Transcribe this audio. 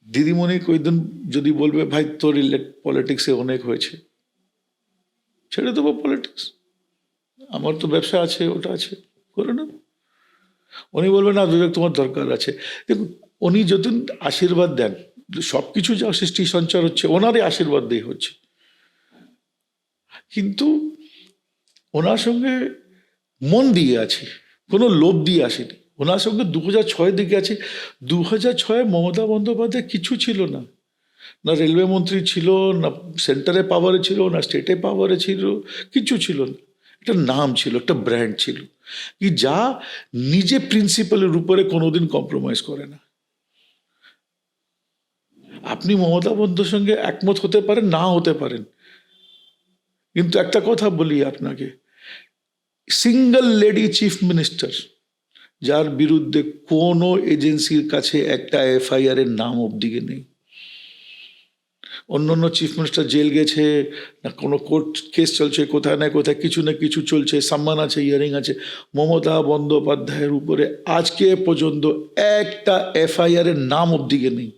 দিদিমণি কয়েকদিন যদি বলবে ভাই তোর পলিটিক্সে অনেক হয়েছে, ছেড়ে দেবো পলিটিক্স, আমার তো ব্যবসা আছে, ওটা আছে, করে নেব। উনি বলবেন না বিবেক তোমার দরকার আছে। দেখুন উনি যতদিন আশীর্বাদ দেন, সব কিছু যা সৃষ্টি সঞ্চার হচ্ছে ওনারই আশীর্বাদ দিয়ে হচ্ছে, কিন্তু ওনার সঙ্গে মন দিয়ে আছি, কোনো লোভ দিয়ে আসেনি। ওনার সঙ্গে 2006 দিকে আছে। 2006 মমতা বন্দ্যোপাধ্যায় কিছু ছিল না, না রেলওয়ে মন্ত্রী ছিল, না সেন্টারে পাওয়ারে ছিল, না স্টেটে পাওয়ারে ছিল, কিছু ছিল না। একটা নাম ছিল, একটা ব্র্যান্ড ছিল, কি যা নিজে প্রিন্সিপালের উপরে কোনোদিন কম্প্রোমাইজ করে না। আপনি মমতা বন্দ্যোর সঙ্গে একমত হতে পারেন, না হতে পারেন, কিন্তু একটা কথা বলি আপনাকে, সিঙ্গল লেডি চিফ মিনিস্টার যার বিরুদ্ধে কোনো এজেন্সির কাছে একটা এফআইআর এর নাম অবধিকে নেই। অন্য অন্য চিফ মিনিস্টার জেল গেছে, না কোনো কোর্ট কেস চলছে, কোথায় না কোথায় কিছু না কিছু চলছে, সাম্মান আছে, হিয়ারিং আছে। মমতা বন্দ্যোপাধ্যায়ের উপরে আজকে পর্যন্ত একটা এফআইআর এর নাম অবধিকে নেই।